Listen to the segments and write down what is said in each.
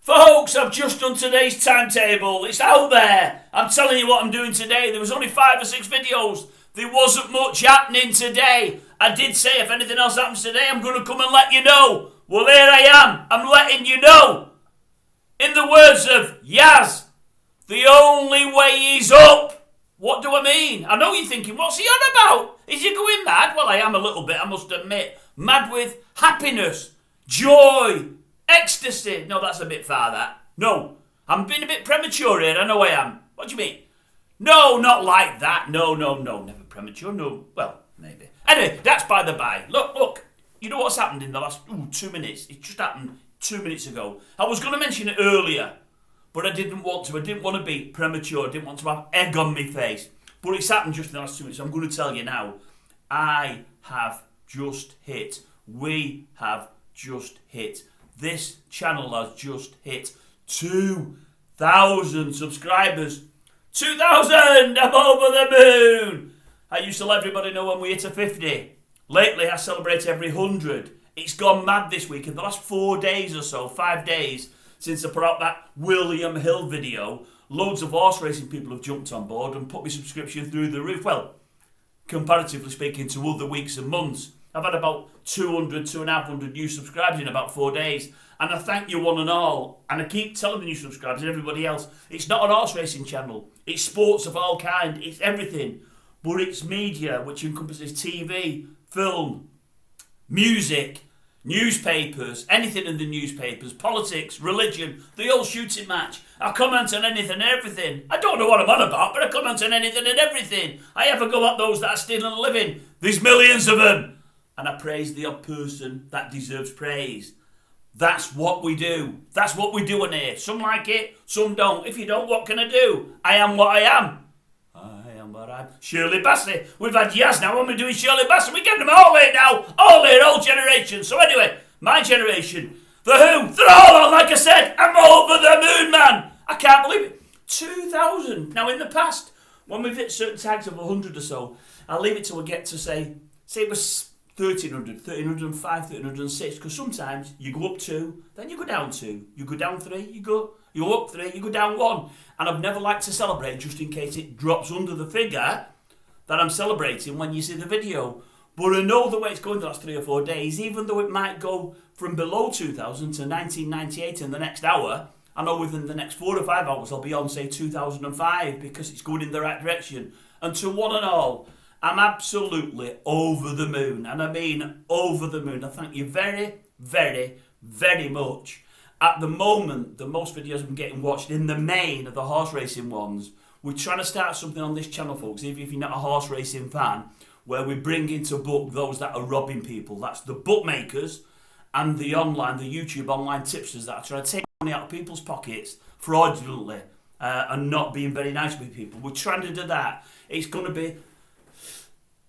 Folks, I've just done today's timetable. It's out there. I'm telling you what I'm doing today. There was only 5 or 6 videos. There wasn't much happening today. I did say if anything else happens today, I'm going to come and let you know. Well, here I am. I'm letting you know. In the words of Yaz, the only way is up. What do I mean? I know you're thinking, what's he on about? Is he going mad? Well, I am a little bit, I must admit. Mad with happiness, joy, ecstasy. No, that's a bit far, that. No, I'm being a bit premature here. I know I am. What do you mean? No, not like that. No. Never premature. No. Well, maybe. Anyway, that's by the by. Look. You know what's happened in the last 2 minutes? It just happened 2 minutes ago. I was going to mention it earlier, but I didn't want to. I didn't want to be premature. I didn't want to have egg on my face. But it's happened just in the last 2 minutes. I'm going to tell you now. We have just hit. This channel has just hit 2,000 subscribers. 2,000! I'm over the moon! I used to let everybody know when we hit a 50. Lately, I celebrate every 100. It's gone mad this week. In the last 4 days or so, 5 days, since I put out that William Hill video, loads of horse racing people have jumped on board and put my subscription through the roof. Well, comparatively speaking to other weeks and months, I've had about 200 new subscribers in about 4 days. And I thank you one and all. And I keep telling the new subscribers and everybody else, it's not an horse racing channel. It's sports of all kind. It's everything. But it's media, which encompasses TV, film, music, newspapers, anything in the newspapers, politics, religion, the old shooting match. I comment on anything and everything. I don't know what I'm on about, but I comment on anything and everything. I ever go at those that are stealing a living. There's millions of them. And I praise the odd person that deserves praise. That's what we do. That's what we do in here. Some like it, some don't. If you don't, what can I do? I am what I am. I am what I am. Shirley Bassey. We've had Yaz now, and we're doing Shirley Bassey. We get them all here now. All here, all generations. So anyway, my generation, the Who, they're all on, like I said. I'm over the moon, man. I can't believe it. 2,000. Now, in the past, when we've hit certain tags of 100 or so, I'll leave it till we get to say it was 1,300, 1,305, 1,306, because sometimes you go up 2, then you go down 2, you go down 3, you go up 3, you go down 1. And I've never liked to celebrate just in case it drops under the figure that I'm celebrating when you see the video. But I know the way it's going the last 3 or 4 days, even though it might go from below 2,000 to 1998 in the next hour, I know within the next 4 or 5 hours I'll be on, say, 2005, because it's going in the right direction. And to one and all, I'm absolutely over the moon, and I mean over the moon. I thank you very, very, very much. At the moment, the most videos I'm getting watched in the main are the horse racing ones. We're trying to start something on this channel, folks, even if you're not a horse racing fan, where we bring into book those that are robbing people. That's the bookmakers and the YouTube online tipsters that are trying to take money out of people's pockets fraudulently and not being very nice with people. We're trying to do that. It's going to be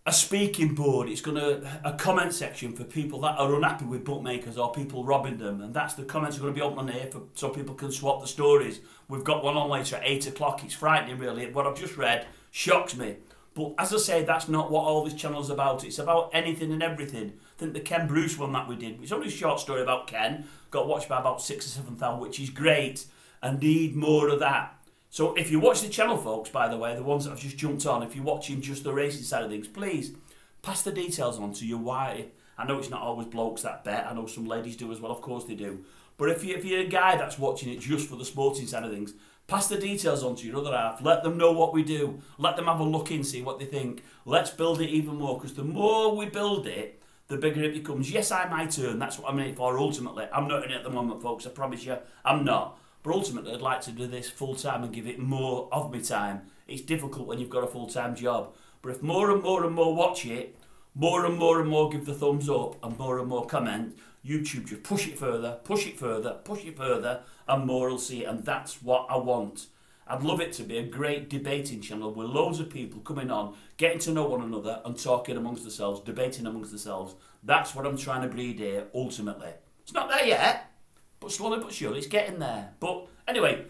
a speaking board, it's a comment section for people that are unhappy with bookmakers or people robbing them, and that's the comments are going to be open on here so people can swap the stories. We've got one on later at 8 o'clock. It's frightening, really. What I've just read shocks me. But as I say, that's not what all this channel is about. It's about anything and everything. I think the Ken Bruce one that we did, it's only a short story about Ken, got watched by about 6 or 7,000, which is great. I need more of that. So if you watch the channel, folks, by the way, the ones that I've just jumped on, if you're watching just the racing side of things, please pass the details on to your wife. I know it's not always blokes that bet. I know some ladies do as well. Of course they do. But if you're a guy that's watching it just for the sporting side of things, pass the details on to your other half. Let them know what we do. Let them have a look in, see what they think. Let's build it even more, because the more we build it, the bigger it becomes. Yes, I might earn. That's what I'm in it for ultimately. I'm not in it at the moment, folks. I promise you, I'm not. But ultimately, I'd like to do this full-time and give it more of my time. It's difficult when you've got a full-time job. But if more and more and more watch it, more and more give the thumbs up, and more comment, YouTube just push it further, and more will see it. And that's what I want. I'd love it to be a great debating channel with loads of people coming on, getting to know one another and talking amongst themselves, debating amongst themselves. That's what I'm trying to breed here, ultimately. It's not there yet. But slowly but surely, it's getting there. But anyway,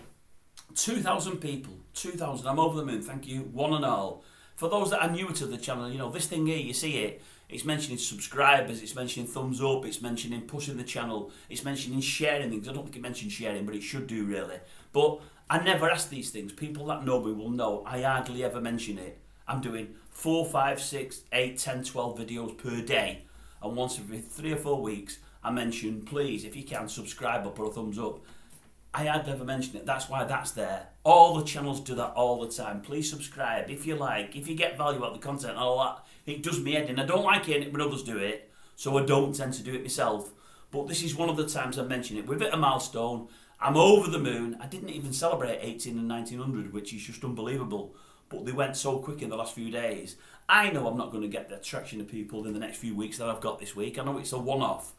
2,000 people. 2,000. I'm over the moon. Thank you, one and all. For those that are newer to the channel, this thing here, you see it. It's mentioning subscribers, it's mentioning thumbs up, it's mentioning pushing the channel, it's mentioning sharing things. I don't think it mentions sharing, but it should do really. But I never ask these things. People that know me will know I hardly ever mention it. I'm doing 4, 5, 6, 8, 10, 12 videos per day. And once every 3 or 4 weeks, I mention, please, if you can, subscribe or put a thumbs up. I hardly ever mention it. That's why that's there. All the channels do that all the time. Please subscribe if you like, if you get value out of the content and all that. It does me head in. I don't like it when others do it, so I don't tend to do it myself. But this is one of the times I mention it. We've hit a milestone. I'm over the moon. I didn't even celebrate 18 and 1900, which is just unbelievable. But they went so quick in the last few days. I know I'm not going to get the attraction of people in the next few weeks that I've got this week. I know it's a one-off,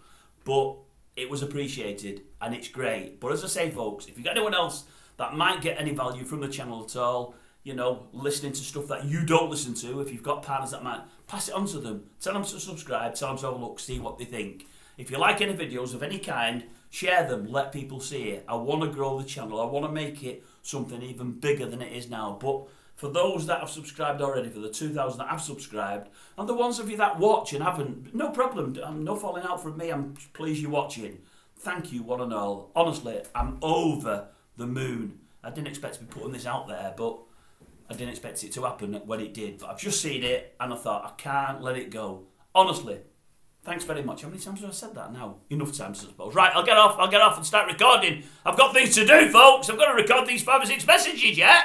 but it was appreciated and it's great. But as I say, folks, if you've got anyone else that might get any value from the channel at all, you know, listening to stuff that you don't listen to, if you've got partners that might, pass it on to them. Tell them to subscribe, tell them to have a look, see what they think. If you like any videos of any kind, share them, let people see it. I want to grow the channel. I want to make it something even bigger than it is now. But for those that have subscribed already, for the 2,000 that have subscribed, and the ones of you that watch and haven't, no problem. I'm no falling out from me. I'm pleased you're watching. Thank you, one and all. Honestly, I'm over the moon. I didn't expect to be putting this out there, but I didn't expect it to happen when it did. But I've just seen it, and I thought, I can't let it go. Honestly, thanks very much. How many times have I said that now? Enough times, I suppose. Right, I'll get off and start recording. I've got things to do, folks. I've got to record these 5 or 6 messages yet.